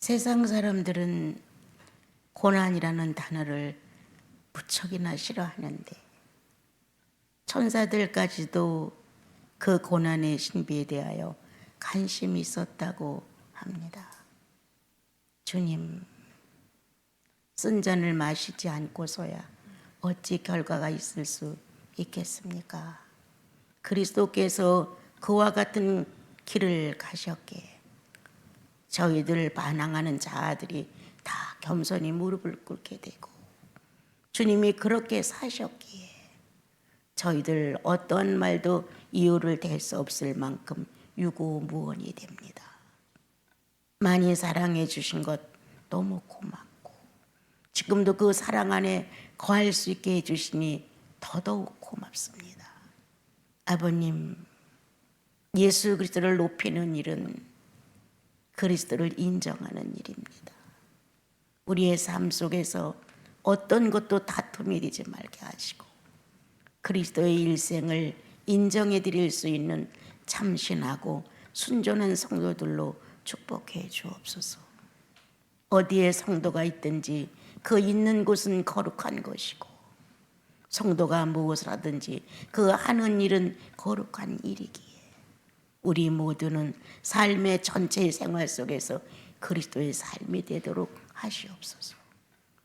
세상 사람들은 고난이라는 단어를 무척이나 싫어하는데 천사들까지도 그 고난의 신비에 대하여 관심이 있었다고 합니다. 주님, 쓴 잔을 마시지 않고서야 어찌 결과가 있을 수 있겠습니까? 그리스도께서 그와 같은 길을 가셨기에 저희들 반항하는 자들이 다 겸손히 무릎을 꿇게 되고, 주님이 그렇게 사셨기에 저희들 어떤 말도 이유를 댈 수 없을 만큼 유고무원이 됩니다. 많이 사랑해 주신 것 너무 고맙고, 지금도 그 사랑 안에 거할 수 있게 해주시니 더더욱 고맙습니다. 아버님, 예수 그리스도를 높이는 일은 그리스도를 인정하는 일입니다. 우리의 삶 속에서 어떤 것도 다툼이 되지 말게 하시고 그리스도의 일생을 인정해 드릴 수 있는 참신하고 순전한 성도들로 축복해 주옵소서. 어디에 성도가 있든지 그 있는 곳은 거룩한 것이고, 성도가 무엇을 하든지 그 하는 일은 거룩한 일이기에 우리 모두는 삶의 전체 생활 속에서 그리스도의 삶이 되도록 하시옵소서.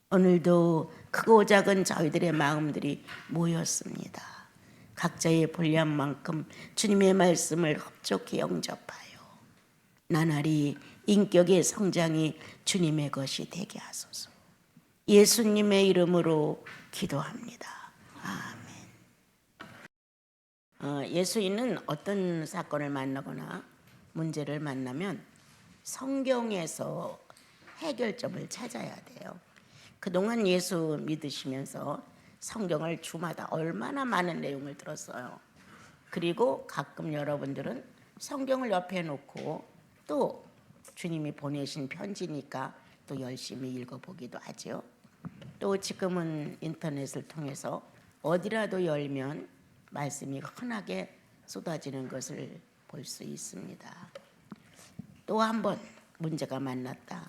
오늘도 크고 작은 저희들의 마음들이 모였습니다. 각자의 분량만큼 주님의 말씀을 흡족히 영접하여 나날이 인격의 성장이 주님의 것이 되게 하소서. 예수님의 이름으로 기도합니다. 아멘. 예수인은 어떤 사건을 만나거나 문제를 만나면 성경에서 해결점을 찾아야 돼요. 그동안 예수 믿으시면서 성경을 주마다 얼마나 많은 내용을 들었어요. 그리고 가끔 여러분들은 성경을 옆에 놓고 또 주님이 보내신 편지니까 또 열심히 읽어보기도 하죠. 또 지금은 인터넷을 통해서 어디라도 열면 말씀이 흔하게 쏟아지는 것을 볼 수 있습니다. 또 한 번 문제가 만났다.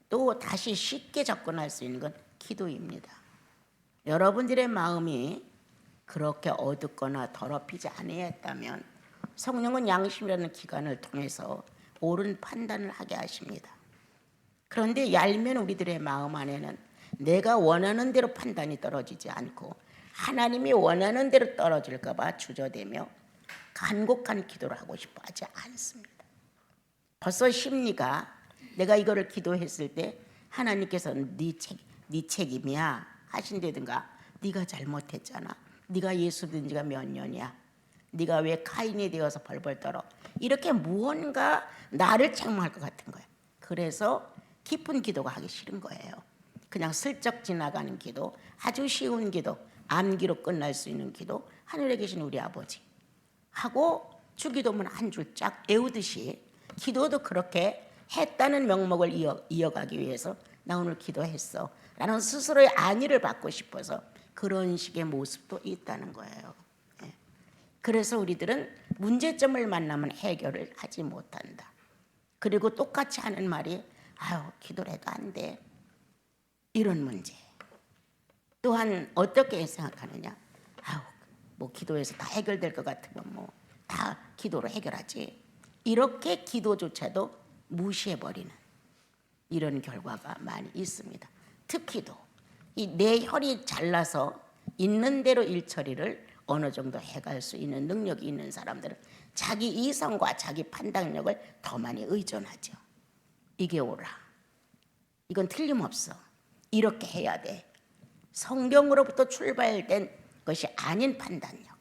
또 다시 쉽게 접근할 수 있는 건 기도입니다. 여러분들의 마음이 그렇게 어둡거나 더럽히지 아니했다면 성령은 양심이라는 기관을 통해서 옳은 판단을 하게 하십니다. 그런데 얄면 우리들의 마음 안에는 내가 원하는 대로 판단이 떨어지지 않고 하나님이 원하는 대로 떨어질까 봐 주저되며 간곡한 기도를 하고 싶어 하지 않습니다. 벌써 심리가 내가 이거를 기도했을 때 하나님께서 네 책임이야 하신다든가, 네가 잘못했잖아, 네가 예수 든 지가 몇 년이야, 네가 왜 카인이 되어서 벌벌 떨어, 이렇게 무언가 나를 책망할 것 같은 거예요. 그래서 깊은 기도가 하기 싫은 거예요. 그냥 슬쩍 지나가는 기도, 아주 쉬운 기도, 암기로 끝날 수 있는 기도, 하늘에 계신 우리 아버지 하고 주기도문 한 줄 쫙 외우듯이 기도도 그렇게 했다는 명목을 이어가기 위해서 나 오늘 기도했어 라는 스스로의 안위를 받고 싶어서 그런 식의 모습도 있다는 거예요. 그래서 우리들은 문제점을 만나면 해결을 하지 못한다. 그리고 똑같이 하는 말이 아유 기도를 해도 안 돼, 이런 문제. 또한 어떻게 생각하느냐, 아유 뭐 기도해서 다 해결될 것 같으면 뭐 다 기도로 해결하지, 이렇게 기도조차도 무시해버리는 이런 결과가 많이 있습니다. 특히도 이 내 혈이 잘나서 있는 대로 일처리를 어느 정도 해갈 수 있는 능력이 있는 사람들은 자기 이성과 자기 판단력을 더 많이 의존하죠. 이게 옳아, 이건 틀림없어, 이렇게 해야 돼. 성경으로부터 출발된 것이 아닌 판단력,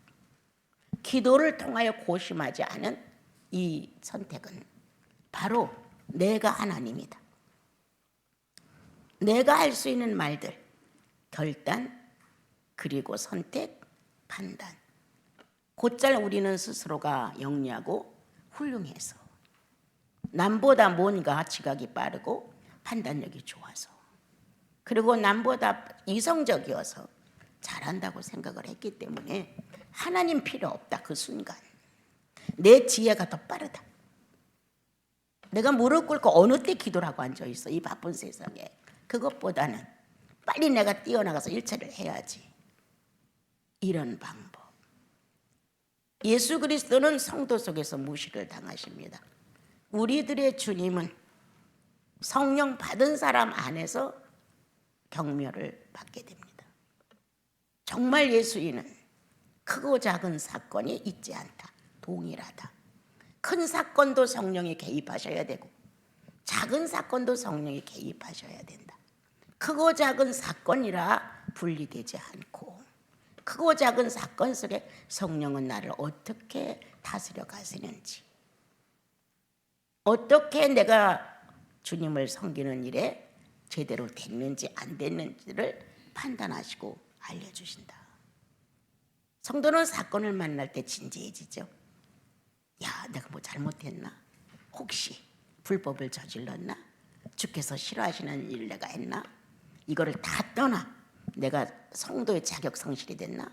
기도를 통하여 고심하지 않은 이 선택은 바로 내가 하나님이다. 내가 할 수 있는 말들, 결단, 그리고 선택, 판단. 곧잘 우리는 스스로가 영리하고 훌륭해서, 남보다 뭔가 지각이 빠르고 판단력이 좋아서, 그리고 남보다 이성적이어서 잘한다고 생각을 했기 때문에 하나님 필요 없다. 그 순간 내 지혜가 더 빠르다, 내가 무릎 꿇고 어느 때 기도를 하고 앉아 있어, 이 바쁜 세상에. 그것보다는 빨리 내가 뛰어나가서 일처리를 해야지. 이런 방법. 예수 그리스도는 성도 속에서 무시를 당하십니다. 우리들의 주님은 성령 받은 사람 안에서 경멸을 받게 됩니다. 정말 예수인은 크고 작은 사건이 있지 않다. 동일하다. 큰 사건도 성령이 개입하셔야 되고 작은 사건도 성령이 개입하셔야 된다. 크고 작은 사건이라 분리되지 않고 크고 작은 사건 속에 성령은 나를 어떻게 다스려 가시는지, 어떻게 내가 주님을 섬기는 일에 제대로 됐는지 안 됐는지를 판단하시고 알려주신다. 성도는 사건을 만날 때 진지해지죠. 야, 내가 뭐 잘못했나? 혹시 불법을 저질렀나? 주께서 싫어하시는 일을 내가 했나? 이거를 다 떠나 내가 성도의 자격 상실이 됐나?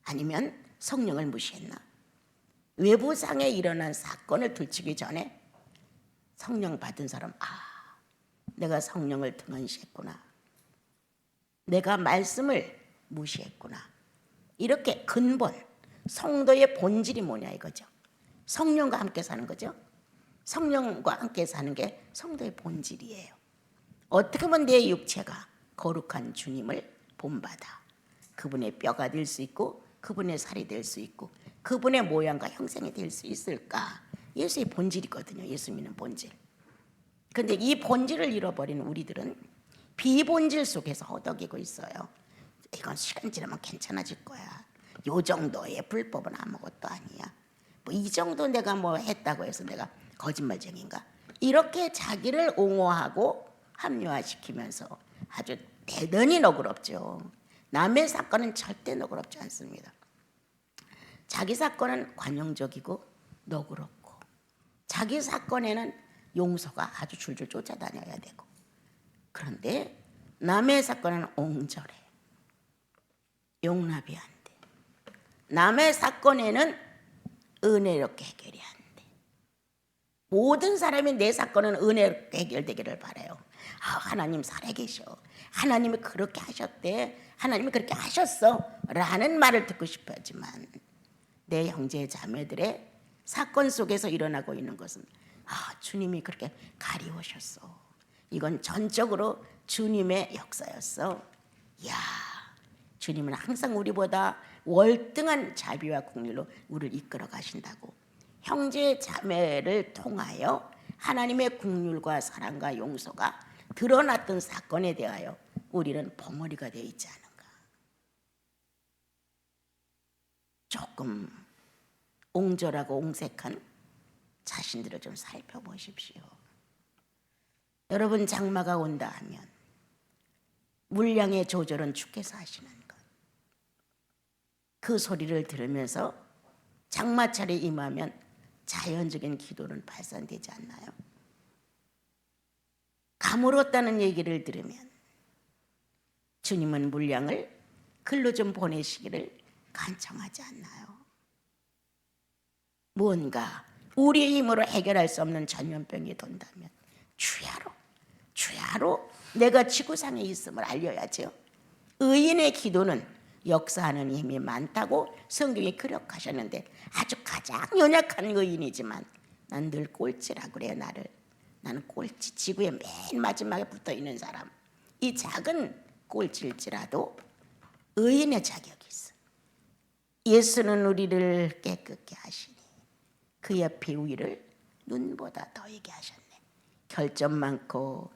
아니면 성령을 무시했나? 외부상에 일어난 사건을 들추기 전에 성령 받은 사람, 내가 성령을 등한시했구나. 내가 말씀을 무시했구나. 이렇게 근본, 성도의 본질이 뭐냐 이거죠. 성령과 함께 사는 거죠. 성령과 함께 사는 게 성도의 본질이에요. 어떻게 하면 내 육체가 거룩한 주님을 본받아 그분의 뼈가 될 수 있고 그분의 살이 될 수 있고 그분의 모양과 형상이 될 수 있을까? 예수의 본질이거든요. 예수 믿는 본질. 그런데 이 본질을 잃어버린 우리들은 비본질 속에서 허덕이고 있어요. 이건 시간 지나면 괜찮아질 거야. 요 정도의 불법은 아무것도 아니야. 뭐 이 정도 내가 뭐 했다고 해서 내가 거짓말쟁인가? 이렇게 자기를 옹호하고 합리화시키면서 아주 대단히 너그럽죠. 남의 사건은 절대 너그럽지 않습니다. 자기 사건은 관용적이고 너그럽고 자기 사건에는 용서가 아주 줄줄 쫓아다녀야 되고, 그런데 남의 사건은 옹졸해. 용납이 안 돼. 남의 사건에는 은혜롭게 해결이 안 돼. 모든 사람이 내 사건은 은혜롭게 해결되기를 바라요. 하나님 살아계셔. 하나님이 그렇게 하셨대. 하나님이 그렇게 하셨어. 라는 말을 듣고 싶어 하지만 내 형제 자매들의 사건 속에서 일어나고 있는 것은 주님이 그렇게 가리우셨어. 이건 전적으로 주님의 역사였어. 이야, 주님은 항상 우리보다 월등한 자비와 긍휼로 우리를 이끌어 가신다고. 형제 자매를 통하여 하나님의 긍휼과 사랑과 용서가 드러났던 사건에 대하여 우리는 벙어리가 되어 있지 않은가. 조금 옹졸하고 옹색한 자신들을 좀 살펴보십시오. 여러분, 장마가 온다 하면 물량의 조절은 주께서 하시는 것. 그 소리를 들으면서 장마철이 임하면 자연적인 기도는 발산되지 않나요? 가물었다는 얘기를 들으면 주님은 물량을 글로 좀 보내시기를 간청하지 않나요? 무언가 우리의 힘으로 해결할 수 없는 전염병이 돈다면 주야로 내가 지구상에 있음을 알려야죠. 의인의 기도는 역사하는 힘이 많다고 성경이 기록하셨는데 아주 가장 연약한 의인이지만 난 늘 꼴찌라 그래요. 나는 꼴찌, 지구의 맨 마지막에 붙어있는 사람. 이 작은 꼴찌일지라도 의인의 자격이 있어. 예수는 우리를 깨끗게 하시니 그의 피 위를 눈보다 더하게 하셨네. 결점 많고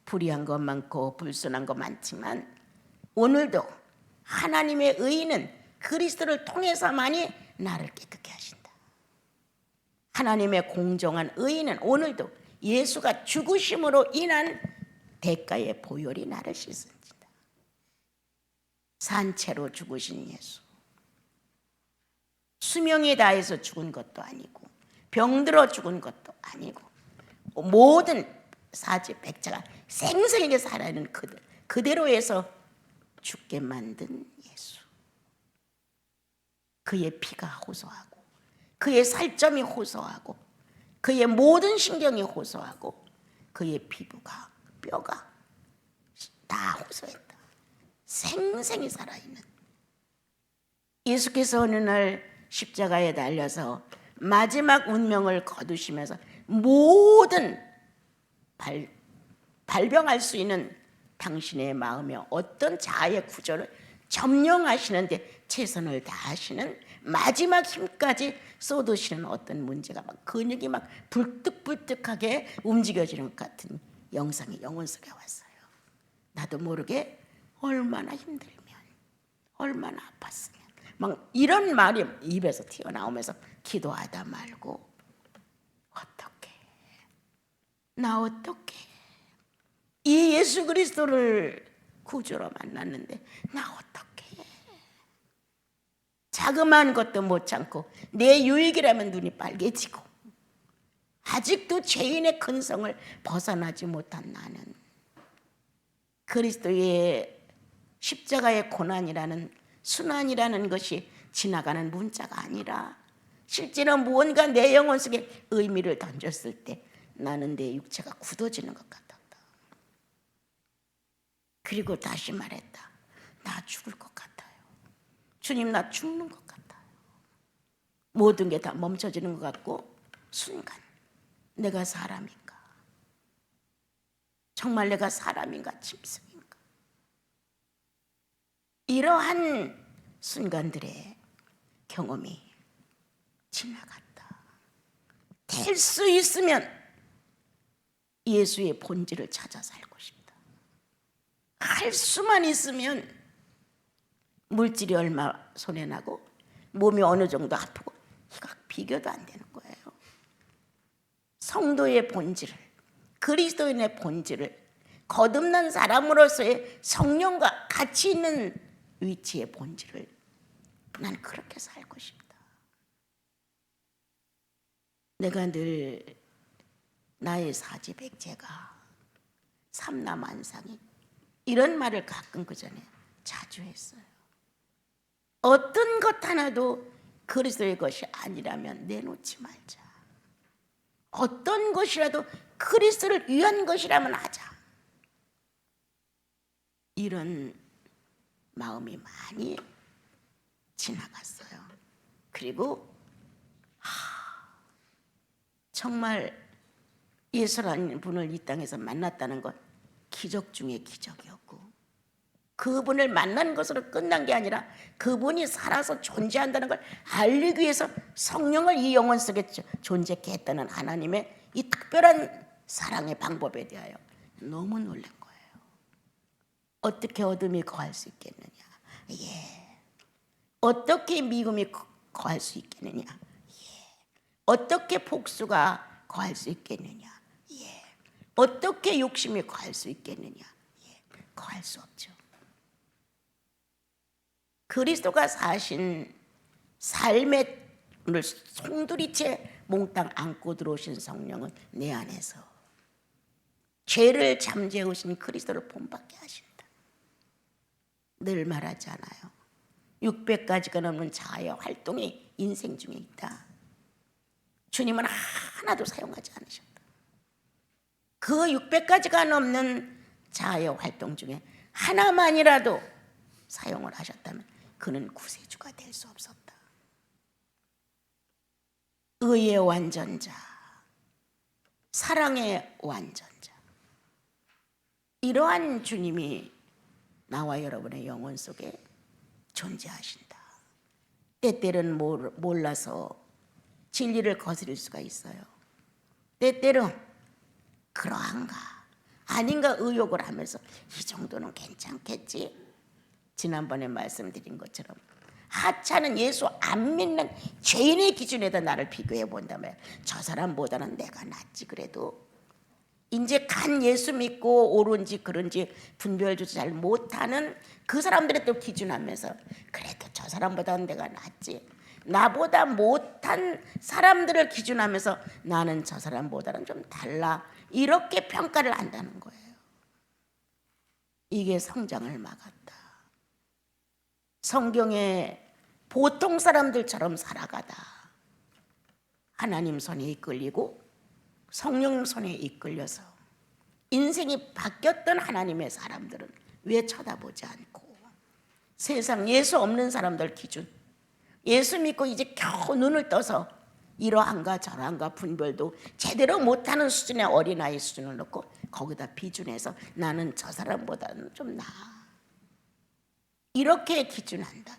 불의한 것 많고 불순한 것 많지만 오늘도 하나님의 의인은 그리스도를 통해서만이 나를 깨끗게 하신다. 하나님의 공정한 의인은 오늘도 예수가 죽으심으로 인한 대가의 보혈이 나를 씻은다. 산채로 죽으신 예수. 수명이 다해서 죽은 것도 아니고 병들어 죽은 것도 아니고 모든 사지백자가 생생하게 살아있는 그대로에서 죽게 만든 예수. 그의 피가 호소하고 그의 살점이 호소하고 그의 모든 신경이 호소하고 그의 피부가, 뼈가 다 호소했다. 생생히 살아있는 예수께서 어느 날 십자가에 달려서 마지막 운명을 거두시면서 모든 발병할 수 있는 당신의 마음에 어떤 자아의 구조를 점령하시는데 최선을 다하시는 마지막 힘까지 쏟으시는 어떤 문제가 막 근육이 막 불뚝불뚝하게 움직여지는 것 같은 영상이 영혼 속에 왔어요. 나도 모르게 얼마나 힘들면, 얼마나 아팠으면 막 이런 말이 입에서 튀어나오면서 기도하다 말고 어떻게, 나 어떻게 이 예수 그리스도를 구주로 만났는데 나 어떻게 자그마한 것도 못 참고 내 유익이라면 눈이 빨개지고 아직도 죄인의 근성을 벗어나지 못한 나는 그리스도의 십자가의 고난이라는 순환이라는 것이 지나가는 문자가 아니라 실제로 무언가 내 영혼 속에 의미를 던졌을 때 나는 내 육체가 굳어지는 것 같았다. 그리고 다시 말했다. 나 죽을 것 같아요. 주님, 나 죽는 것 같아요. 모든 게 다 멈춰지는 것 같고 순간 내가 사람인가? 정말 내가 사람인가 짐승인가? 이러한 순간들의 경험이 지나갔다. 될 수 있으면 예수의 본질을 찾아 살고 싶다. 할 수만 있으면 물질이 얼마 손해나고 몸이 어느 정도 아프고 이거 비교도 안 되는 거예요. 성도의 본질을, 그리스도인의 본질을, 거듭난 사람으로서의 성령과 같이 있는 위치의 본질을 난 그렇게 살고 싶다. 내가 늘 나의 사지백제가 삼라만상이 이런 말을 가끔 그 전에 자주 했어요. 어떤 것 하나도 그리스도의 것이 아니라면 내놓지 말자. 어떤 것이라도 그리스도를 위한 것이라면 하자. 이런 마음이 많이 지나갔어요. 그리고 정말 예수라는 분을 이 땅에서 만났다는 건 기적 중에 기적이었고 그분을 만난 것으로 끝난 게 아니라 그분이 살아서 존재한다는 걸 알리기 위해서 성령을 이 영혼 속에 존재케 했다는 하나님의 이 특별한 사랑의 방법에 대하여 너무 놀란 거예요. 어떻게 어둠이 거할 수 있겠느냐? 예. 어떻게 미움이 거할 수 있겠느냐? 예. 어떻게 복수가 거할 수 있겠느냐? 예. 어떻게 욕심이 거할 수 있겠느냐? 예. 거할 수 없죠. 그리스도가 사신 삶의 송두리째 몽땅 안고 들어오신 성령은 내 안에서 죄를 잠재우신 그리스도를 본받게 하신다. 늘 말하잖아요. 600가지가 넘는 자아의 활동이 인생 중에 있다. 주님은 하나도 사용하지 않으셨다. 그 600가지가 넘는 자아의 활동 중에 하나만이라도 사용을 하셨다면 그는 구세주가 될 수 없었다. 의의 완전자, 사랑의 완전자. 이러한 주님이 나와 여러분의 영혼 속에 존재하신다. 때때는 몰라서 진리를 거스릴 수가 있어요. 때때는 그러한가 아닌가 의욕을 하면서 이 정도는 괜찮겠지. 지난번에 말씀드린 것처럼 하찮은 예수 안 믿는 죄인의 기준에다 나를 비교해 본다면 저 사람보다는 내가 낫지. 그래도 이제 간 예수 믿고 옳은지 그른지 분별조차 잘 못하는 그 사람들의 또 기준하면서 그래도 저 사람보다는 내가 낫지. 나보다 못한 사람들을 기준하면서 나는 저 사람보다는 좀 달라. 이렇게 평가를 한다는 거예요. 이게 성장을 막았다. 성경에 보통 사람들처럼 살아가다 하나님 손에 이끌리고 성령 손에 이끌려서 인생이 바뀌었던 하나님의 사람들은 왜 쳐다보지 않고 세상 예수 없는 사람들 기준, 예수 믿고 이제 겨우 눈을 떠서 이러한가 저러한가 분별도 제대로 못하는 수준의 어린아이 수준을 놓고 거기다 비준해서 나는 저 사람보다는 좀 나아, 이렇게 기준한다.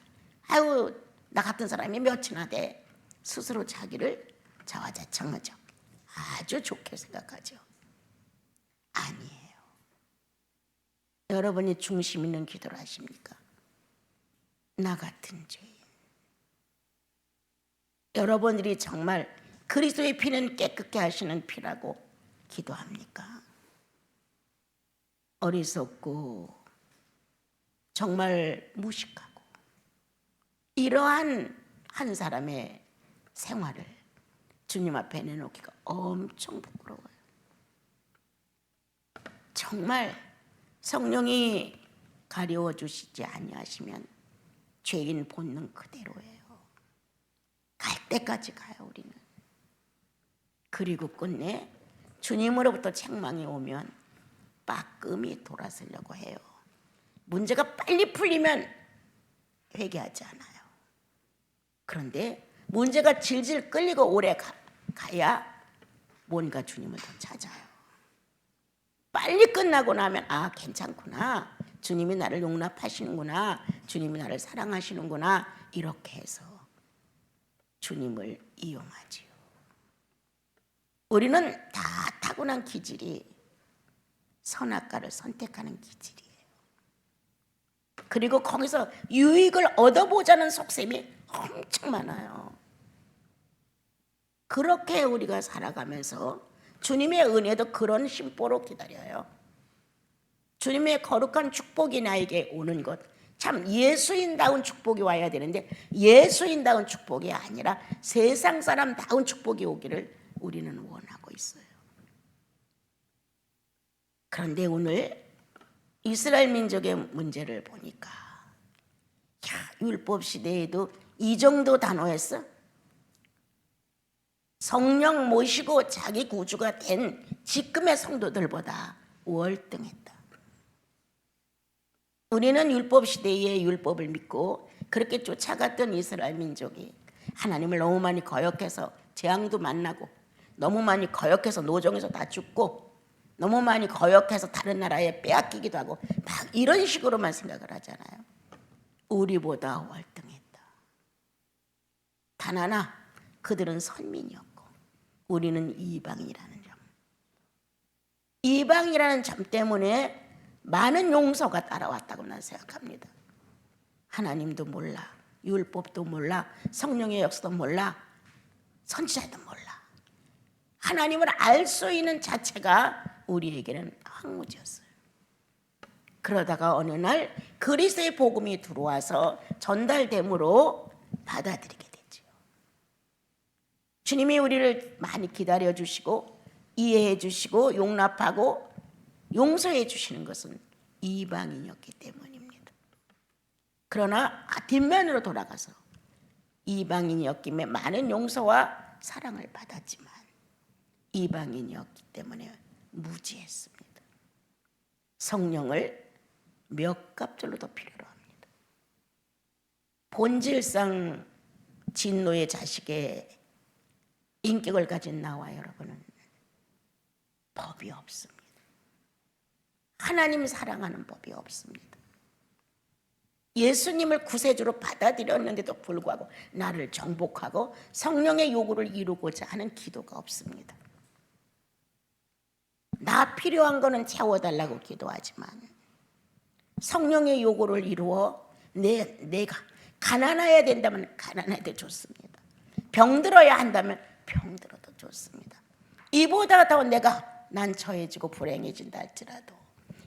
아유, 나 같은 사람이 몇이나 돼. 스스로 자기를 자화자찬하죠. 아주 좋게 생각하죠. 아니에요. 여러분이 중심 있는 기도를 하십니까? 나 같은 죄인, 여러분들이 정말 그리스도의 피는 깨끗게 하시는 피라고 기도합니까? 어리석고 정말 무식하고 이러한 한 사람의 생활을 주님 앞에 내놓기가 엄청 부끄러워요. 정말 성령이 가려워 주시지 아니하시면 죄인 본능 그대로예요. 갈 때까지 가요, 우리는. 그리고 끝내 주님으로부터 책망이 오면 빠끔히 돌아서려고 해요. 문제가 빨리 풀리면 회개하지 않아요. 그런데 문제가 질질 끌리고 오래 가야 뭔가 주님을 더 찾아요. 빨리 끝나고 나면 아, 괜찮구나, 주님이 나를 용납하시는구나, 주님이 나를 사랑하시는구나, 이렇게 해서 주님을 이용하지요. 우리는 다 타고난 기질이 선악과를 선택하는 기질이에요. 그리고 거기서 유익을 얻어보자는 속셈이 엄청 많아요. 그렇게 우리가 살아가면서 주님의 은혜도 그런 심보로 기다려요. 주님의 거룩한 축복이 나에게 오는 것, 참 예수인다운 축복이 와야 되는데 예수인다운 축복이 아니라 세상 사람다운 축복이 오기를 우리는 원하고 있어요. 그런데 오늘 이스라엘 민족의 문제를 보니까 율법 시대에도 이 정도 단호했어? 성령 모시고 자기 구주가 된 지금의 성도들보다 월등했다. 우리는 율법 시대의 율법을 믿고 그렇게 쫓아갔던 이스라엘 민족이 하나님을 너무 많이 거역해서 재앙도 만나고, 너무 많이 거역해서 노정에서 다 죽고, 너무 많이 거역해서 다른 나라에 빼앗기기도 하고, 막 이런 식으로만 생각을 하잖아요. 우리보다 월등했다. 단 하나, 그들은 선민이었고 우리는 이방이라는 점. 이방이라는 점 때문에 많은 용서가 따라왔다고 나는 생각합니다. 하나님도 몰라, 율법도 몰라, 성령의 역사도 몰라, 선지자도 몰라. 하나님을 알 수 있는 자체가 우리에게는 황무지였어요. 그러다가 어느 날 그리스도의 복음이 들어와서 전달됨으로 받아들이게 되죠. 주님이 우리를 많이 기다려 주시고 이해해 주시고 용납하고 용서해 주시는 것은 이방인이었기 때문입니다. 그러나 뒷면으로 돌아가서 이방인이었기에 많은 용서와 사랑을 받았지만 이방인이었기 때문에 무지했습니다. 성령을 몇 갑절로 더 필요로 합니다. 본질상 진노의 자식의 인격을 가진 나와 여러분은 법이 없습니다. 하나님 사랑하는 법이 없습니다. 예수님을 구세주로 받아들였는데도 불구하고 나를 정복하고 성령의 요구를 이루고자 하는 기도가 없습니다. 나 필요한 거는 채워달라고 기도하지만 성령의 요구를 이루어 내가 가난해야 된다면 가난해도 좋습니다. 병들어야 한다면 병들어도 좋습니다. 이보다 더 내가 난처해지고 불행해진다 할지라도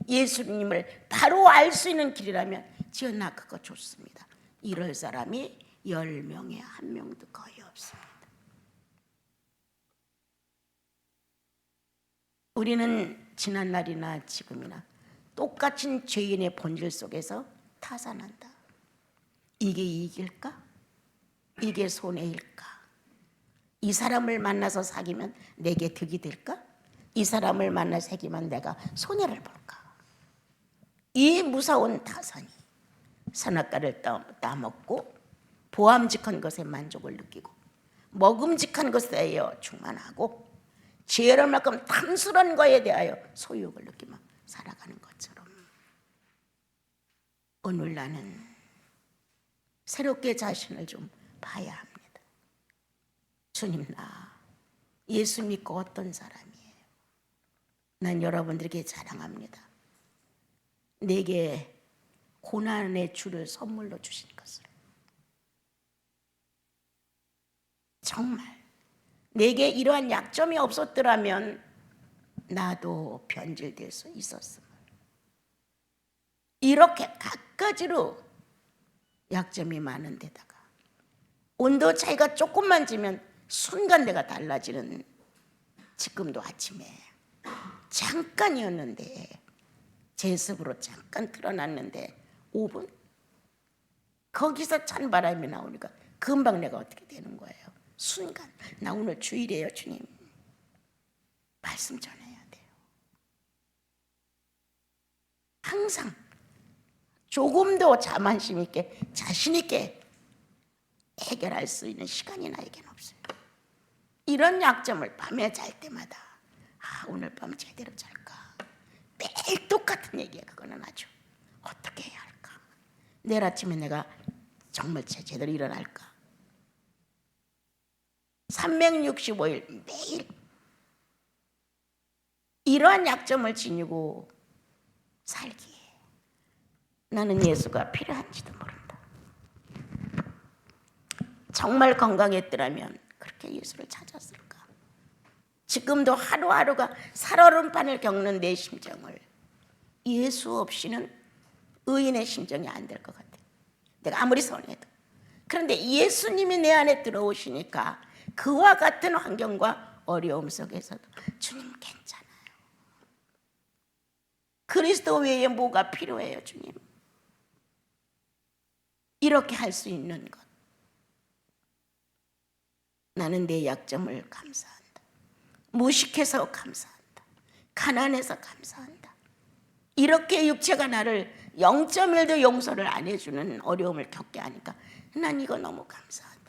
예수님을 바로 알 수 있는 길이라면 지어나 그거 좋습니다. 이럴 사람이 10명에 1명도 거의 없습니다. 우리는 지난날이나 지금이나 똑같은 죄인의 본질 속에서 타산한다. 이게 이익일까? 이게 손해일까? 이 사람을 만나서 사귀면 내게 득이 될까? 이 사람을 만나 사귀면 내가 손해를 볼까? 이 무서운 타산이 선악과를 따먹고 보암직한 것에 만족을 느끼고 먹음직한 것에 충만하고 지혜로울 만큼 탐스러운 것에 대하여 소유욕을 느끼며 살아가는 것처럼 오늘 나는 새롭게 자신을 좀 봐야 합니다. 주님, 나 예수 믿고 어떤 사람이에요? 난 여러분들에게 자랑합니다. 내게 고난의 주를 선물로 주신 것을. 정말 내게 이러한 약점이 없었더라면 나도 변질될 수 있었음을. 이렇게 갖가지로 약점이 많은 데다가 온도 차이가 조금만 지면 순간 내가 달라지는, 지금도 아침에 잠깐이었는데 제습으로 잠깐 틀어놨는데 5분? 거기서 찬바람이 나오니까 금방 내가 어떻게 되는 거예요? 순간. 나 오늘 주일이에요. 주님 말씀 전해야 돼요. 항상 조금 더 자만심 있게 자신 있게 해결할 수 있는 시간이 나에겐 없어요. 이런 약점을 밤에 잘 때마다 오늘 밤 제대로 잘까? 매일 똑같은 얘기야. 그거는 아주 어떻게 해야 할까? 내일 아침에 내가 정말 제대로 일어날까? 365일 매일 이러한 약점을 지니고 살기에 나는 예수가 필요한지도 모른다. 정말 건강했더라면 그렇게 예수를 찾았을까? 지금도 하루하루가 살얼음판을 겪는 내 심정을 예수 없이는 의인의 심정이 안 될 것 같아. 내가 아무리 선해도. 그런데 예수님이 내 안에 들어오시니까 그와 같은 환경과 어려움 속에서도 주님 괜찮아요. 그리스도 외에 뭐가 필요해요, 주님? 이렇게 할 수 있는 것. 나는 내 약점을 감사한다. 무식해서 감사한다. 가난해서 감사한다. 이렇게 육체가 나를 0.1도 용서를 안 해주는 어려움을 겪게 하니까 난 이거 너무 감사하다.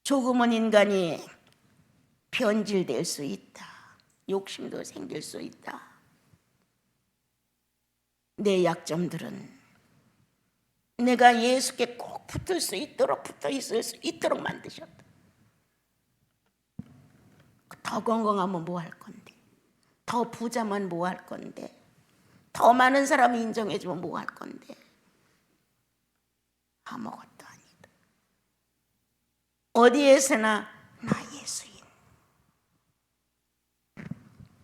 조금은 인간이 변질될 수 있다. 욕심도 생길 수 있다. 내 약점들은 내가 예수께 꼭 붙을 수 있도록 붙어 있을 수 있도록 만드셨다. 더 건강하면 뭐 할 건데, 더 부자면 뭐 할 건데, 더 많은 사람이 인정해주면 뭐 할 건데, 아무것도 아니다. 어디에서나 나 예수인,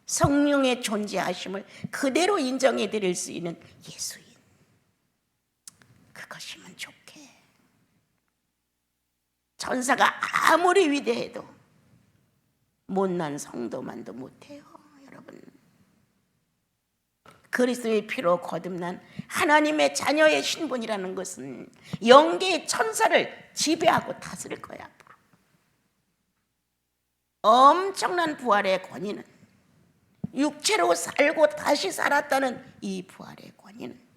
성령의 존재하심을 그대로 인정해 드릴 수 있는 예수인, 그것이면 좋게. 천사가 아무리 위대해도 못난 성도만도 못해요. 여러분, 그리스도의 피로 거듭난 하나님의 자녀의 신분이라는 것은 영계의 천사를 지배하고 다스릴 거야. 앞으로 엄청난 부활의 권위는, 육체로 살고 다시 살았다는 이 부활의 권위는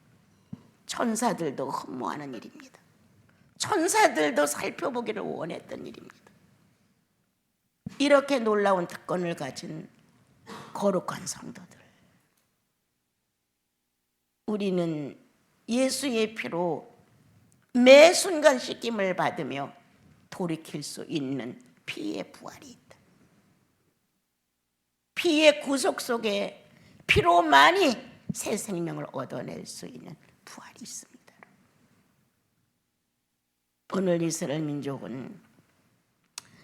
천사들도 흠모하는 일입니다. 천사들도 살펴보기를 원했던 일입니다. 이렇게 놀라운 특권을 가진 거룩한 성도들, 우리는 예수의 피로 매 순간 씻김을 받으며 돌이킬 수 있는 피의 부활이 있다. 피의 구속 속에 피로만이 새 생명을 얻어낼 수 있는 부활이 있습니다. 오늘 이스라엘 민족은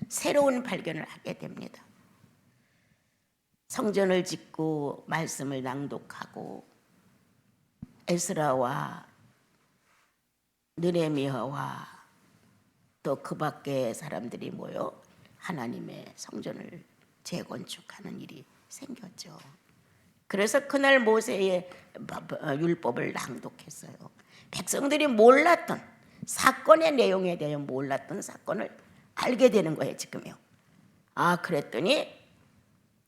새로운 발견을 하게 됩니다. 성전을 짓고 말씀을 낭독하고 에스라와 느헤미야와 또 그 밖의 사람들이 모여 하나님의 성전을 재건축하는 일이 생겼죠. 그래서 그날 모세의 율법을 낭독했어요. 백성들이 몰랐던 사건의 내용에 대해 몰랐던 사건을 알게 되는 거예요 지금요. 아, 그랬더니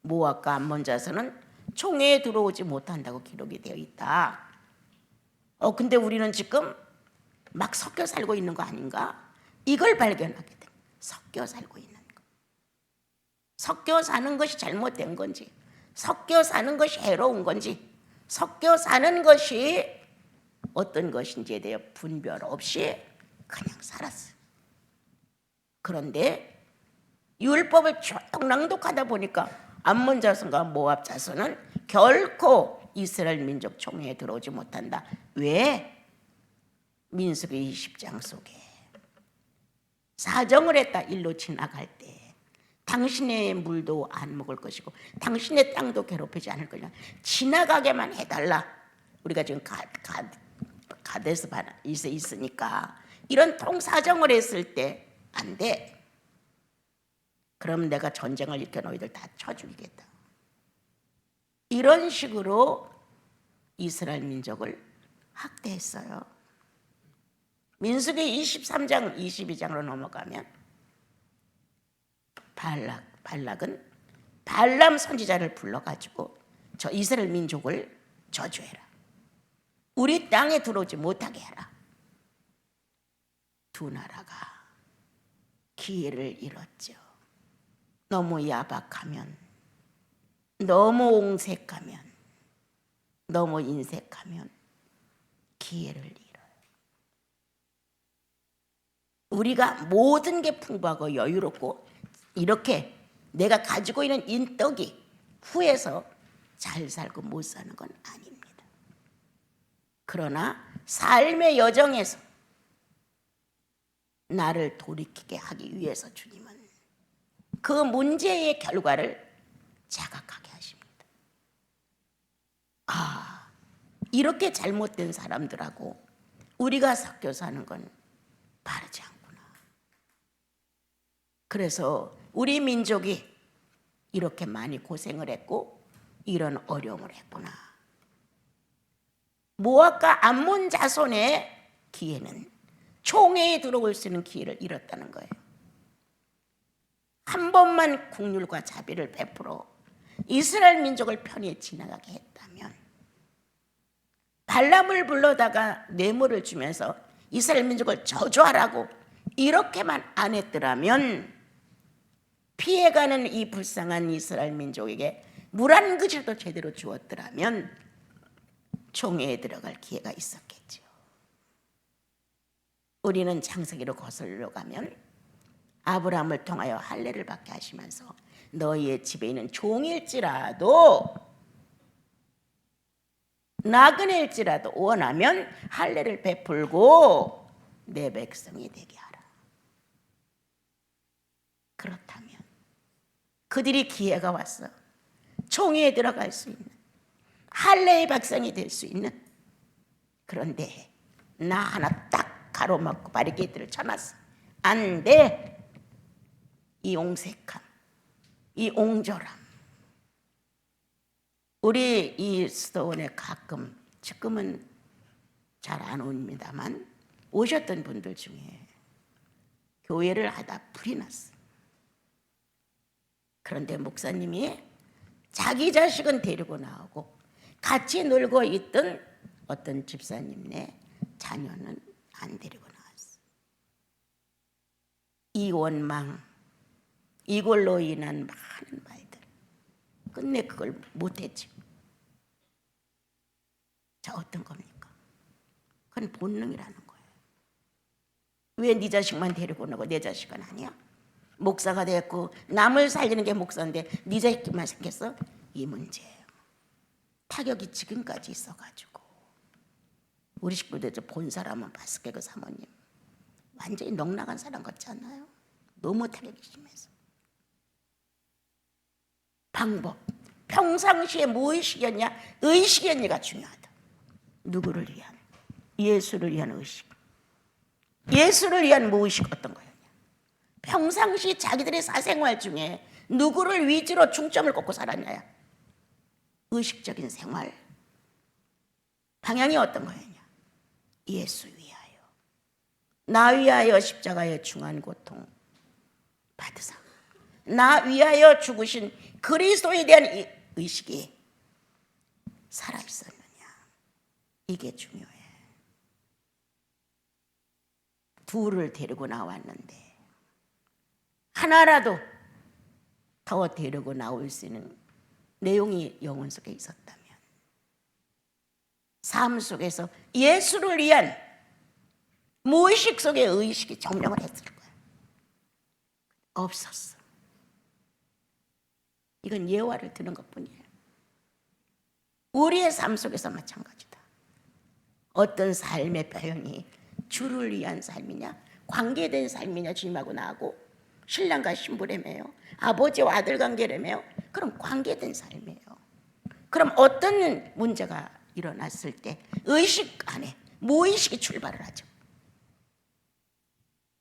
모압과 암몬 자손은 총회에 들어오지 못한다고 기록이 되어 있다. 근데 우리는 지금 막 섞여 살고 있는 거 아닌가? 이걸 발견하게 돼. 섞여 살고 있는 거. 섞여 사는 것이 잘못된 건지, 섞여 사는 것이 해로운 건지, 섞여 사는 것이 어떤 것인지에 대해 분별 없이 그냥 살았어요. 그런데 율법을 쭉 낭독하다 보니까 암몬 자손과 모압 자손은 결코 이스라엘 민족 총회에 들어오지 못한다. 왜? 민수기 20장 속에 사정을 했다. 일로 지나갈 때 당신의 물도 안 먹을 것이고 당신의 땅도 괴롭히지 않을 거냐. 지나가게만 해달라. 우리가 지금 가데스 바네아에 있으니까 이런 통사정을 했을 때 안 돼. 그럼 내가 전쟁을 일으켜 너희들 다 쳐 죽이겠다. 이런 식으로 이스라엘 민족을 학대했어요. 민수기 23장 22장으로 넘어가면 발락은 발람 선지자를 불러가지고 저 이스라엘 민족을 저주해라. 우리 땅에 들어오지 못하게 해라. 두 나라가 기회를 잃었죠. 너무 야박하면, 너무 옹색하면, 너무 인색하면 기회를 잃어요. 우리가 모든 게 풍부하고 여유롭고 이렇게 내가 가지고 있는 인덕이 후에서 잘 살고 못 사는 건 아닙니다. 그러나 삶의 여정에서 나를 돌이키게 하기 위해서 주님은 그 문제의 결과를 자각하게 하십니다. 아, 이렇게 잘못된 사람들하고 우리가 섞여 사는 건 바르지 않구나. 그래서 우리 민족이 이렇게 많이 고생을 했고 이런 어려움을 했구나. 모압과 암몬 자손의 기회는 총회에 들어올 수 있는 기회를 잃었다는 거예요. 한 번만 국률과 자비를 베풀어 이스라엘 민족을 편히 지나가게 했다면, 발람을 불러다가 뇌물을 주면서 이스라엘 민족을 저주하라고 이렇게만 안 했더라면, 피해가는 이 불쌍한 이스라엘 민족에게 물 한 그릇도 제대로 주었더라면 총회에 들어갈 기회가 있었겠죠. 우리는 창세기로 거슬러 가면 아브라함을 통하여 할례를 받게 하시면서 너희의 집에 있는 종일지라도 나그네일지라도 원하면 할례를 베풀고 내 백성이 되게 하라. 그렇다면 그들이 기회가 왔어. 총회에 들어갈 수 있는, 할례의 백성이 될 수 있는. 그런데 나 하나 딱 가로막고 바리케이트를 쳐놨어. 안 돼. 이 옹색함, 이 옹졸함. 우리 이 수도원에 가끔, 지금은 잘 안 옵니다만 오셨던 분들 중에 교회를 하다 불이 났어. 그런데 목사님이 자기 자식은 데리고 나오고 같이 놀고 있던 어떤 집사님네 자녀는 안 데리고 나왔어. 이 원망, 이걸로 인한 많은 말들, 끝내 그걸 못했죠. 자, 어떤 겁니까? 그건 본능이라는 거예요. 왜 네 자식만 데리고 나고 내 자식은 아니야? 목사가 됐고 남을 살리는 게 목사인데 네 자식만 생겼어? 이 문제예요. 타격이 지금까지 있어가지고 우리 식구들 본 사람은 봤을게. 그 사모님 완전히 넉나간 사람 같지 않나요? 너무 타격이 심해서. 방법, 평상시에 무의식이었냐 의식이었냐가 중요하다. 누구를 위한? 예수를 위한 의식. 예수를 위한 무의식 어떤 거였냐? 평상시 자기들의 사생활 중에 누구를 위주로 중점을 꽂고 살았냐? 의식적인 생활 방향이 어떤 거였냐? 예수 위하여, 나 위하여 십자가의 중한 고통, 받으사 나 위하여 죽으신 그리스도에 대한 이 의식이 살아있었느냐. 이게 중요해. 둘을 데리고 나왔는데 하나라도 더 데리고 나올 수 있는 내용이 영혼 속에 있었다면, 삶 속에서 예수를 위한 무의식 속의 의식이 점령을 했을 거야. 없었어. 이건 예화를 드는 것뿐이에요. 우리의 삶 속에서 마찬가지다. 어떤 삶의 표현이 주를 위한 삶이냐, 관계된 삶이냐, 주님하고 나하고 신랑과 신부라며요, 아버지와 아들 관계라며요. 그럼 관계된 삶이에요. 그럼 어떤 문제가 일어났을 때 의식 안에 무의식이 출발을 하죠.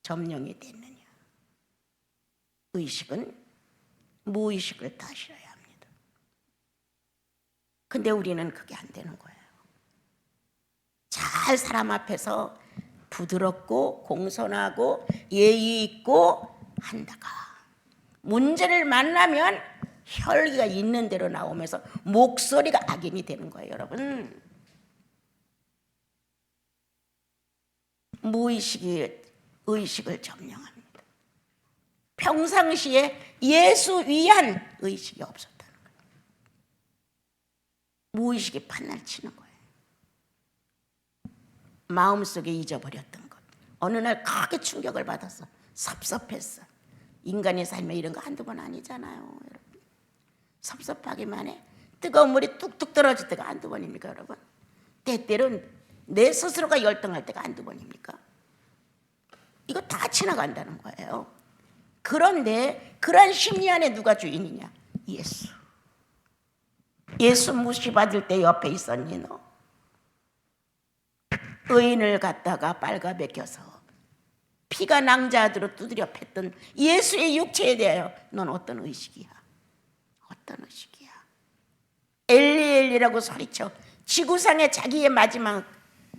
점령이 됐느냐. 의식은 무의식을 다스려야 합니다. 근데 우리는 그게 안 되는 거예요. 잘 사람 앞에서 부드럽고 공손하고 예의 있고 한다가 문제를 만나면 혈기가 있는 대로 나오면서 목소리가 악인이 되는 거예요, 여러분. 무의식이 의식을 점령합니다. 평상시에 예수 위한 의식이 없었다는 거예요. 무의식이 판날 치는 거예요. 마음속에 잊어버렸던 것. 어느 날 크게 충격을 받았어. 섭섭했어. 인간의 삶에 이런 거 한두 번 아니잖아요, 여러분. 섭섭하기만 해. 뜨거운 물이 뚝뚝 떨어질 때가 한두 번입니까, 여러분? 때때로는 내 스스로가 열등할 때가 한두 번입니까? 이거 다 지나간다는 거예요. 그런데 그런 심리 안에 누가 주인이냐? 예수. 예수 무시받을 때 옆에 있었니 너? 의인을 갖다가 빨가벗겨서 피가 낭자하도록 두드려 팼던 예수의 육체에 대하여 넌 어떤 의식이야? 어떤 의식이야? 엘리 엘리라고 소리쳐 지구상에 자기의 마지막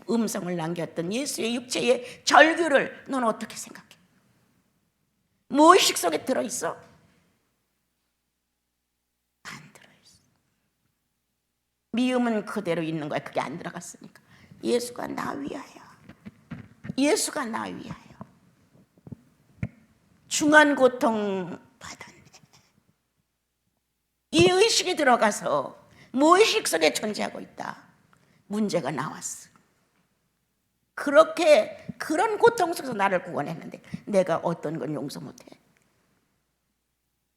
음성을 남겼던 예수의 육체의 절규를 넌 어떻게 생각해? 무의식 속에 들어있어? 안 들어있어. 미움은 그대로 있는 거야. 그게 안 들어갔으니까. 예수가 나 위하여, 예수가 나 위하여 중한 고통 받았네. 이 의식이 들어가서 무의식 속에 존재하고 있다. 문제가 나왔어. 그렇게 그런 고통 속에서 나를 구원했는데 내가 어떤 건 용서 못해?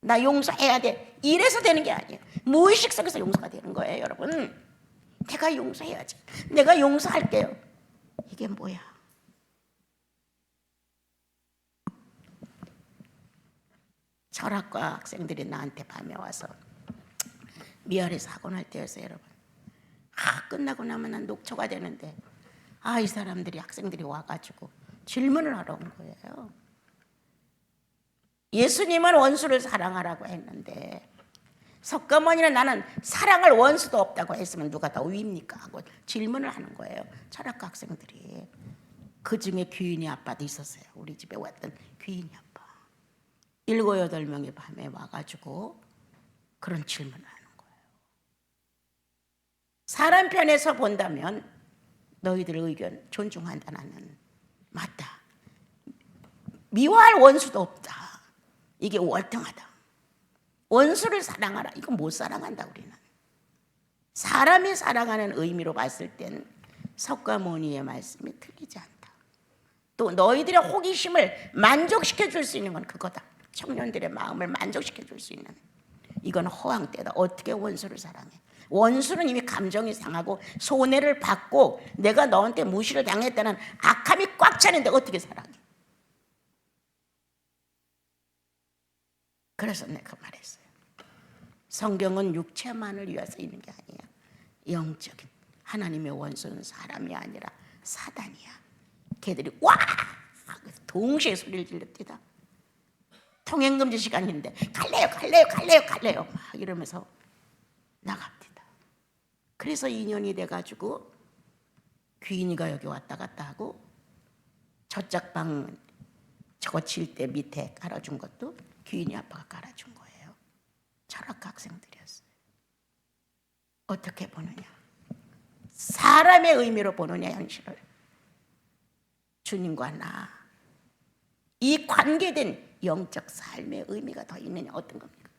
나 용서해야 돼. 이래서 되는 게 아니에요. 무의식 속에서 용서가 되는 거예요, 여러분. 내가 용서해야지. 내가 용서할게요. 이게 뭐야? 철학과 학생들이 나한테 밤에 와서 미아리 사고 날 때였어요, 여러분. 끝나고 나면 난 녹초가 되는데 이 사람들이, 학생들이 와가지고 질문을 하러 온 거예요. 예수님은 원수를 사랑하라고 했는데 석가모니는 나는 사랑할 원수도 없다고 했으면 누가 더 위입니까? 하고 질문을 하는 거예요. 철학과 학생들이. 그중에 귀인이 아빠도 있었어요. 우리 집에 왔던 귀인이 아빠. 7, 8명이 밤에 와가지고 그런 질문을 하는 거예요. 사람 편에서 본다면 너희들 의견 존중한다. 나는 맞다. 미워할 원수도 없다. 이게 월등하다. 원수를 사랑하라. 이거 못 사랑한다 우리는. 사람이 사랑하는 의미로 봤을 땐 석가모니의 말씀이 틀리지 않다. 또 너희들의 호기심을 만족시켜 줄 수 있는 건 그거다. 청년들의 마음을 만족시켜 줄 수 있는. 이건 허황되다. 어떻게 원수를 사랑해? 원수는 이미 감정이 상하고 손해를 받고 내가 너한테 무시를 당했다는 악함이 꽉 차는데 어떻게 사랑해? 그래서 내가 말했어요. 성경은 육체만을 위해서 있는 게 아니야. 영적인 하나님의 원수는 사람이 아니라 사단이야. 걔들이 와! 동시에 소리를 질렀대다. 통행금지 시간인데 갈래요 막 이러면서 나갑니다. 그래서 2년이 돼가지고 귀인이가 여기 왔다 갔다 하고 저짝방 저거 칠 때 밑에 깔아준 것도 귀인이 아빠가 깔아준 거예요. 철학과 학생들이었어요. 어떻게 보느냐? 사람의 의미로 보느냐, 현실을. 주님과 나, 이 관계된 영적 삶의 의미가 더 있느냐, 어떤 겁니까?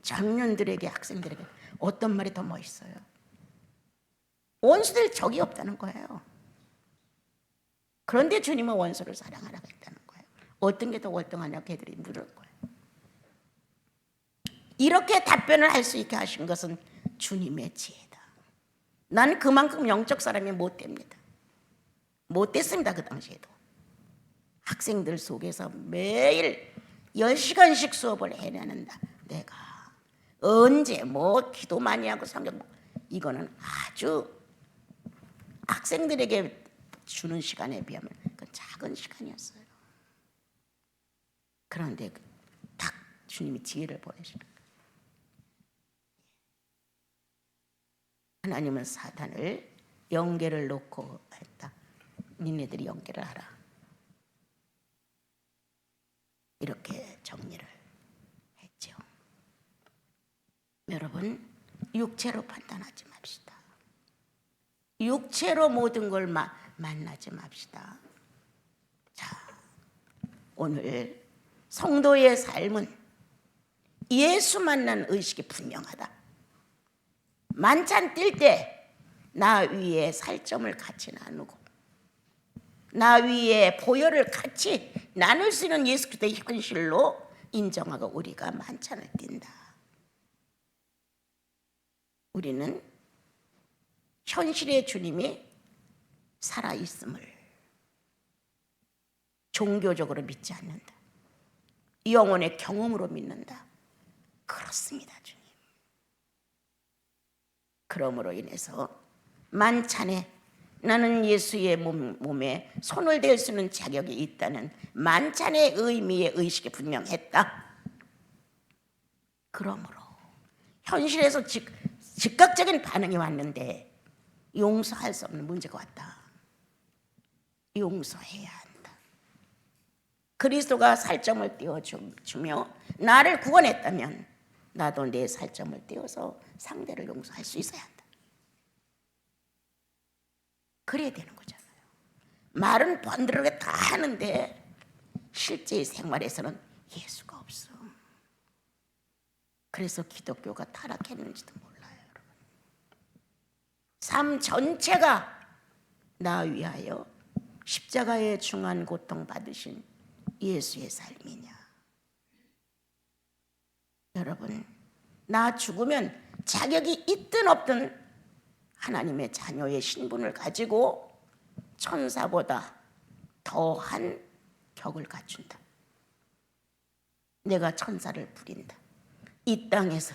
청년들에게, 학생들에게 어떤 말이 더 멋있어요? 원수들 적이 없다는 거예요. 그런데 주님은 원수를 사랑하라고 했다는 거예요. 어떤 게 더 월등하냐고 걔들이 물을 거예요. 이렇게 답변을 할 수 있게 하신 것은 주님의 지혜다. 난 그만큼 영적 사람이 못 됩니다. 못 됐습니다. 그 당시에도. 학생들 속에서 매일 10시간씩 수업을 해내는다. 내가 언제 뭐 기도 많이 하고 성경, 이거는 아주 학생들에게 주는 시간에 비하면 그 작은 시간이었어요. 그런데 딱 주님이 지혜를 보내시는 거예요. 하나님은 사탄을 영계를 놓고 했다. 니네들이 영계를 하라. 이렇게 정리를 했죠. 여러분, 육체로 판단하지 맙시다. 육체로 모든 걸 만나지 맙시다. 자, 오늘 성도의 삶은 예수 만난 의식이 분명하다. 만찬 뛸 때 나 위에 살점을 같이 나누고 나 위에 보혈을 같이 나눌 수 있는 예수 그리스도의 현실로 인정하고 우리가 만찬을 띈다. 우리는 현실의 주님이 살아있음을 종교적으로 믿지 않는다. 영혼의 경험으로 믿는다. 그렇습니다, 주님. 그러므로 인해서 만찬에 나는 예수의 몸에 손을 댈 수 있는 자격이 있다는 만찬의 의미의 의식이 분명했다. 그러므로 현실에서 즉각적인 반응이 왔는데 용서할 수 없는 문제가 왔다. 용서해야 한다. 그리스도가 살점을 떼어주며 나를 구원했다면 나도 내 살점을 떼어서 상대를 용서할 수 있어야 한다. 그래야 되는 거잖아요. 말은 번들하게 다 하는데 실제 생활에서는 예수가 없어. 그래서 기독교가 타락했는지도 몰라요, 여러분. 삶 전체가 나 위하여 십자가의 중한 고통 받으신 예수의 삶이냐. 여러분, 나 죽으면 자격이 있든 없든 하나님의 자녀의 신분을 가지고 천사보다 더한 격을 갖춘다. 내가 천사를 부린다. 이 땅에서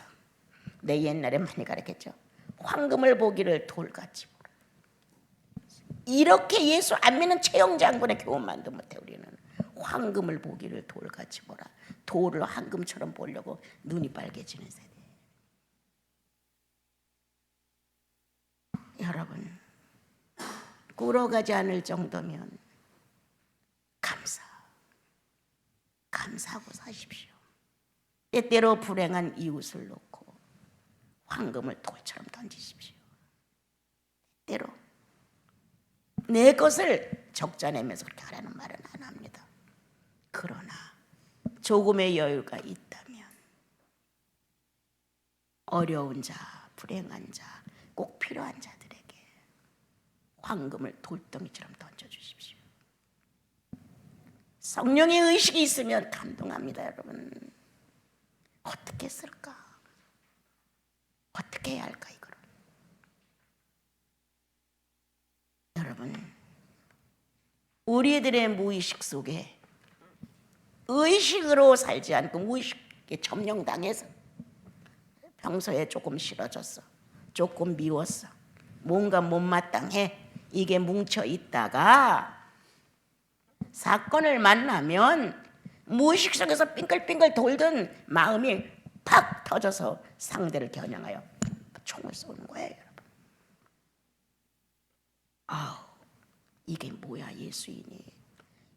내 옛날에 많이 가르쳤죠. 황금을 보기를 돌같이 보라. 이렇게 예수 안 믿는 최영장군의 교훈만도 못해. 우리는 황금을 보기를 돌같이 보라. 돌을 황금처럼 보려고 눈이 빨개지는 세대. 여러분, 꿇어가지 않을 정도면 감사하고 사십시오. 때때로 불행한 이웃을 놓고 황금을 돌처럼 던지십시오. 때때로 내 것을 적자내면서 그렇게 하라는 말은 안 합니다. 그러나 조금의 여유가 있다면 어려운 자, 불행한 자, 꼭 필요한 자들에게 황금을 돌덩이처럼 던져주십시오. 성령의 의식이 있으면 감동합니다, 여러분. 어떻게 쓸까? 어떻게 해야 할까, 이거를? 여러분, 우리들의 무의식 속에 의식으로 살지 않고 무의식에 점령당해서 평소에 조금 싫어졌어, 조금 미웠어, 뭔가 못마땅해, 이게 뭉쳐있다가 사건을 만나면 무의식 속에서 빙글빙글 돌던 마음이 팍 터져서 상대를 겨냥하여 총을 쏘는 거예요, 여러분. 아우, 이게 뭐야, 예수인이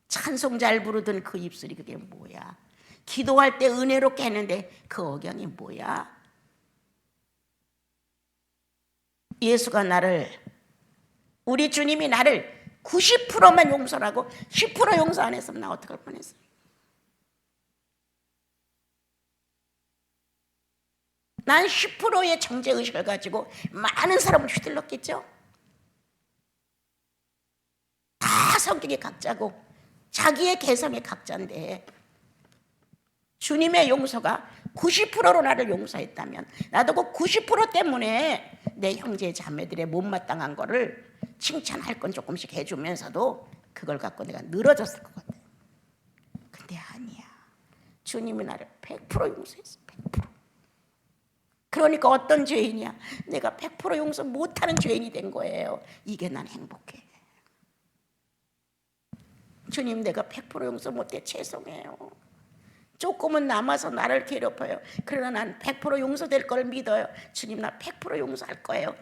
찬송 잘 부르던 그 입술이 그게 뭐야? 기도할 때 은혜롭게 했는데 그 억양이 뭐야? 예수가 나를, 우리 주님이 나를 90%만 용서하고 10% 용서 안 했으면 나 어떡할 뻔했어. 난 10%의 정죄의식을 가지고 많은 사람을 휘둘렀겠죠. 다 성격이 각자고 자기의 개성이 각자인데 주님의 용서가 90%로 나를 용서했다면 나도 그 90% 때문에 내 형제 자매들의 못마땅한 거를 칭찬할 건 조금씩 해주면서도 그걸 갖고 내가 늘어졌을 것 같아. 근데 아니야. 주님이 나를 100% 용서했어. 100%. 그러니까 어떤 죄인이야? 내가 100% 용서 못하는 죄인이 된 거예요. 이게 난 행복해. 주님, 내가 100% 용서 못해 죄송해요. 조금은 남아서 나를 괴롭혀요. 그러나 난 100% 용서될 걸 믿어요. 주님, 나 100% 용서할 거예요.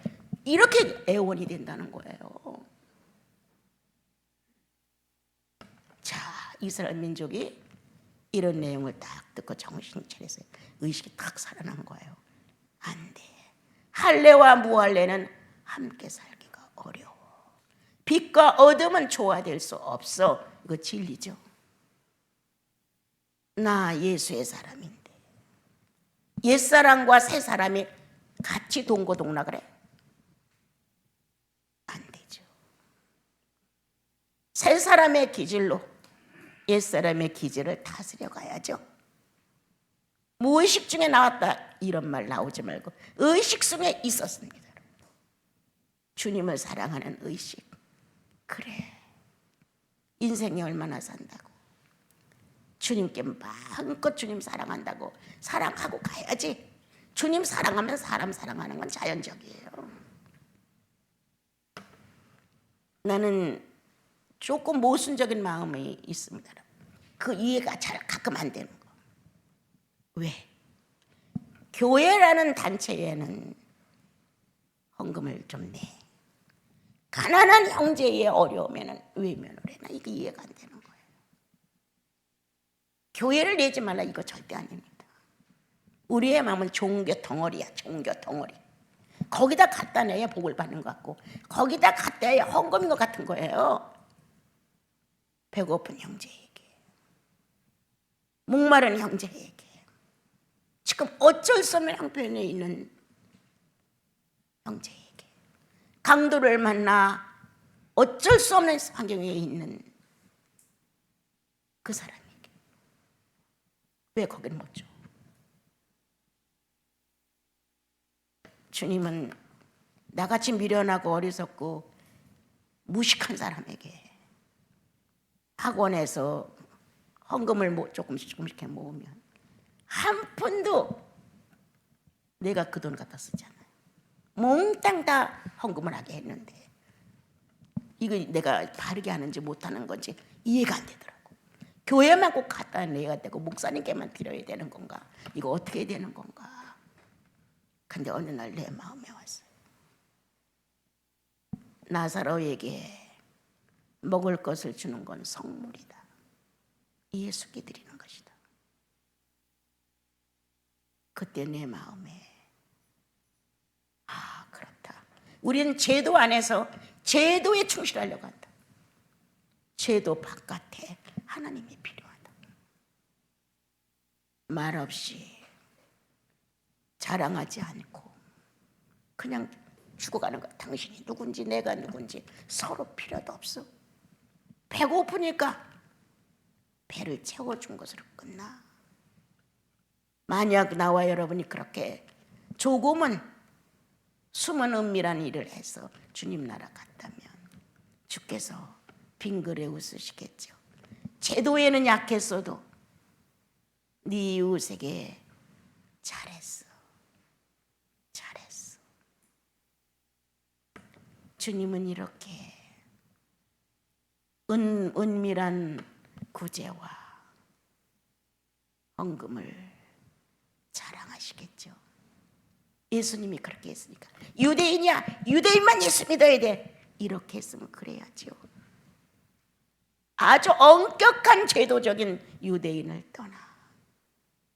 이렇게 애원이 된다는 거예요. 자, 이스라엘 민족이 이런 내용을 딱 듣고 정신이 차려서 의식이 딱 살아난 거예요. 안 돼. 할례와 무할례는 함께 살기가 어려워. 빛과 어둠은 조화될 수 없어. 이거 진리죠. 나 예수의 사람인데 옛사람과 새사람이 같이 동고동락을 해? 안 되죠. 새사람의 기질로 옛사람의 기질을 다스려 가야죠. 무의식 중에 나왔다 이런 말 나오지 말고 의식 속에 있었습니다. 주님을 사랑하는 의식. 그래, 인생이 얼마나 산다고, 주님께 마음껏 주님 사랑한다고 사랑하고 가야지. 주님 사랑하면 사람 사랑하는 건 자연적이에요. 나는 조금 모순적인 마음이 있습니다. 그 이해가 잘 가끔 안 되는 거. 왜? 교회라는 단체에는 헌금을 좀 내. 가난한 형제의 어려우면 외면을 해. 나 이게 이해가 안 되는 거예요. 교회를 내지 말라 이거 절대 아닙니다. 우리의 마음은 종교 덩어리야. 종교 덩어리. 거기다 갖다 내야 복을 받는 것 같고 거기다 갖다 내야 헌금인 것 같은 거예요. 배고픈 형제에게, 목마른 형제에게, 지금 어쩔 수 없는 형편에 있는 형제에게, 강도를 만나 어쩔 수 없는 환경에 있는 그 사람에게 왜 거길 못 줘? 주님은 나같이 미련하고 어리석고 무식한 사람에게 학원에서 헌금을 조금씩 해 모으면 한 푼도 내가 그 돈 갖다 쓰잖아요. 몽땅 다 헌금을 하게 했는데 이거 내가 바르게 하는지 못하는 건지 이해가 안 되더라고. 교회만 꼭 갖다 내야 되고 목사님께만 드려야 되는 건가? 이거 어떻게 해야 되는 건가? 근데 어느 날 내 마음에 왔어요. 나사로에게 먹을 것을 주는 건 성물이다. 예수께 드리는 것이다. 그때 내 마음에 그렇다. 우리는 제도 안에서 제도에 충실하려고 한다. 제도 바깥에 하나님이 필요하다. 말없이 자랑하지 않고 그냥 죽어가는 거야. 당신이 누군지 내가 누군지 서로 필요도 없어. 배고프니까 배를 채워준 것으로 끝나. 만약 나와 여러분이 그렇게 조금은 숨은 은밀한 일을 해서 주님 나라 갔다면 주께서 빙그레 웃으시겠죠. 제도에는 약했어도 네 이웃에게 잘했어. 잘했어. 주님은 이렇게 은밀한 구제와 헌금을 자랑하시겠죠. 예수님이 그렇게 했으니까. 유대인이야, 유대인만 예수 믿어야 돼. 이렇게 했으면 그래야죠. 아주 엄격한 제도적인 유대인을 떠나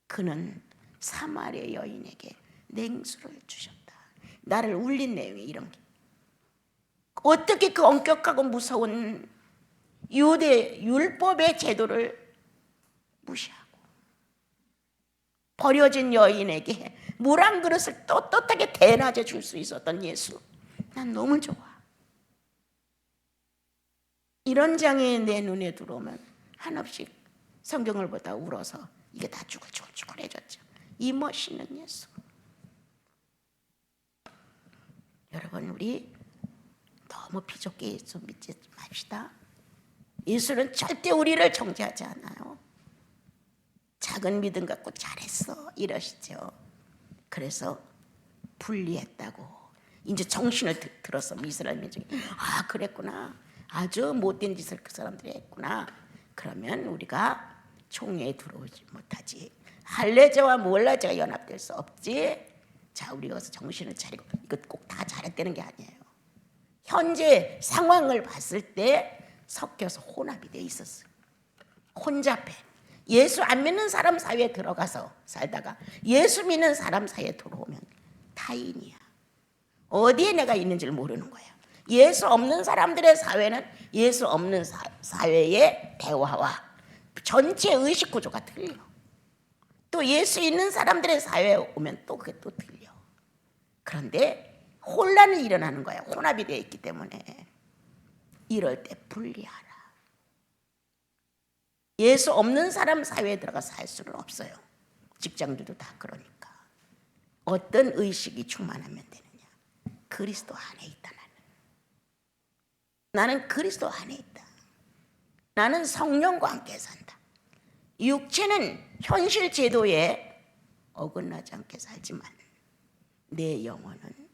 그는 사마리아 여인에게 냉수를 주셨다. 나를 울린 내용이 이런 게, 어떻게 그 엄격하고 무서운 유대 율법의 제도를 무시하고 버려진 여인에게 물 한 그릇을 떳떳하게 대낮에 줄 수 있었던 예수, 난 너무 좋아. 이런 장이 내 눈에 들어오면 한없이 성경을 보다 울어서 이게 다 쭈글쭈글쭈글해졌죠. 이 멋있는 예수. 여러분, 우리 너무 비좁게 예수 믿지 맙시다. 예수는 절대 우리를 정죄하지 않아요. 작은 믿음 갖고 잘했어 이러시죠. 그래서 분리했다고 이제 정신을 들었어. 이스라엘 민족이 아 그랬구나, 아주 못된 짓을 그 사람들이 했구나. 그러면 우리가 총회에 들어오지 못하지. 할례제와 몰라제가 연합될 수 없지. 자, 우리가 가서 정신을 차리고, 이거 꼭 다 잘했다는 게 아니에요. 현재 상황을 봤을 때 섞여서 혼합이 돼 있었어요. 혼잡해. 예수 안 믿는 사람 사이에 들어가서 살다가 예수 믿는 사람 사이에 들어오면 타인이야. 어디에 내가 있는지를 모르는 거야. 예수 없는 사람들의 사회는 예수 없는 사회의 대화와 전체 의식 구조가 틀려. 또 예수 있는 사람들의 사회에 오면 또 그게 또 틀려. 그런데 혼란이 일어나는 거야. 혼합이 되어 있기 때문에. 이럴 때 분리하라. 예수 없는 사람 사회에 들어가 살 수는 없어요. 직장들도 다 그러니까. 어떤 의식이 충만하면 되느냐? 그리스도 안에 있다. 나는 그리스도 안에 있다. 나는 성령과 함께 산다. 육체는 현실 제도에 어긋나지 않게 살지만 내 영혼은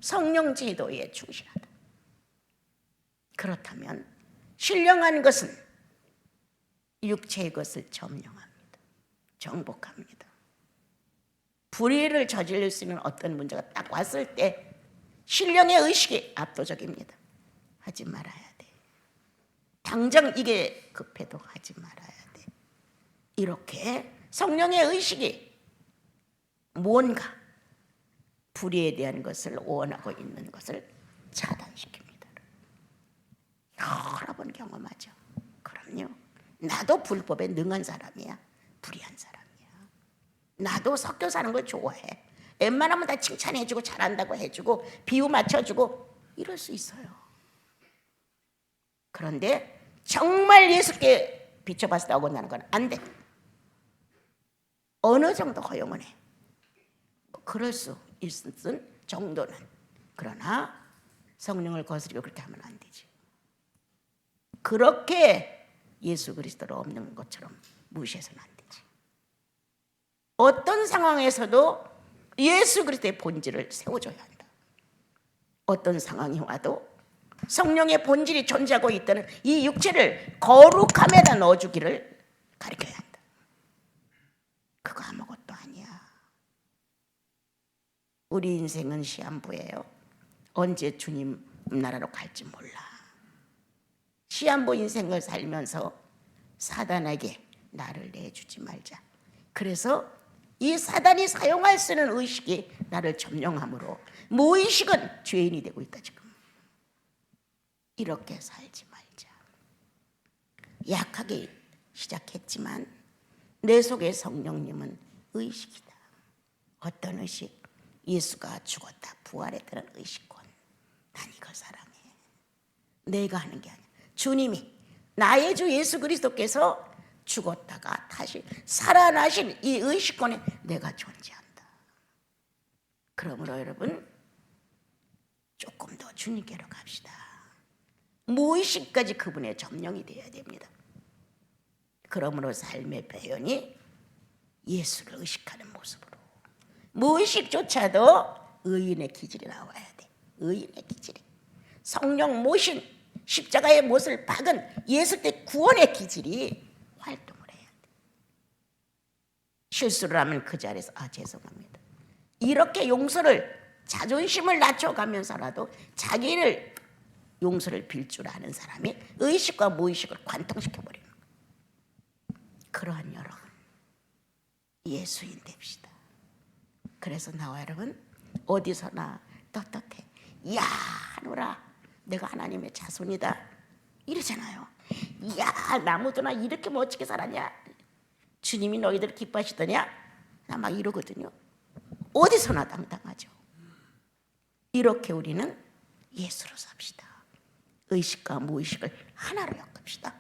성령 제도에 충실하다. 그렇다면 신령한 것은 육체의 것을 점령합니다. 정복합니다. 불의를 저지를 수 있는 어떤 문제가 딱 왔을 때 신령의 의식이 압도적입니다. 하지 말아야 돼. 당장 이게 급해도 하지 말아야 돼. 이렇게 성령의 의식이 뭔가 불의에 대한 것을 원하고 있는 것을 차단시킵니다. 여러 번 경험하죠. 그럼요. 나도 불법에 능한 사람이야. 불의한 사람이야. 나도 섞여 사는 걸 좋아해. 웬만하면 다 칭찬해주고 잘한다고 해주고 비유 맞춰주고 이럴 수 있어요. 그런데 정말 예수께 비춰봤을 때 어긋나는 건 안 돼. 어느 정도 허용은 해. 그럴 수 있을 정도는. 그러나 성령을 거스리고 그렇게 하면 안 되지. 그렇게 예수 그리스도로 없는 것처럼 무시해서는 안 되지. 어떤 상황에서도 예수 그리스도의 본질을 세워줘야 한다. 어떤 상황이 와도 성령의 본질이 존재하고 있다는 이 육체를 거룩함에다 넣어주기를 가르쳐야 한다. 그거 아무것도 아니야. 우리 인생은 시한부예요. 언제 주님 나라로 갈지 몰라. 시한부 인생을 살면서 사단에게 나를 내주지 말자. 그래서 이 사단이 사용할 수 있는 의식이 나를 점령함으로 무의식은 죄인이 되고 있다 지금. 이렇게 살지 말자. 약하게 시작했지만 내 속의 성령님은 의식이다. 어떤 의식? 예수가 죽었다 부활했다는 의식권. 난 이걸 사랑해. 내가 하는 게 아니야. 주님이 나의 주 예수 그리스도께서 죽었다가 다시 살아나신 이 의식권에 내가 존재한다. 그러므로 여러분 조금 더 주님께로 갑시다. 무의식까지 그분의 점령이 되어야 됩니다. 그러므로 삶의 표현이 예수를 의식하는 모습으로, 무의식조차도 의인의 기질이 나와야 돼. 의인의 기질이 성령 모신 십자가의 못을 박은 예수 때 구원의 기질이 활동을 해야 돼. 실수를 하면 그 자리에서 죄송합니다. 이렇게 용서를 자존심을 낮춰가면서라도 자기를 용서를 빌 줄 아는 사람이 의식과 무의식을 관통시켜버리는 거예요. 그러한 여러분, 예수인 됩시다. 그래서 나와 여러분 어디서나 떳떳해. 야 하노라, 내가 하나님의 자손이다 이러잖아요. 야 나무도나 이렇게 멋지게 살았냐, 주님이 너희들 기뻐하시더냐, 나 막 이러거든요. 어디서나 당당하죠. 이렇게 우리는 예수로 삽시다. 의식과 무의식을 하나로 엮읍시다.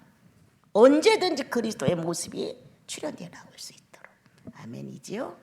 언제든지 그리스도의 모습이 출현되어 나올 수 있도록. 아멘이지요.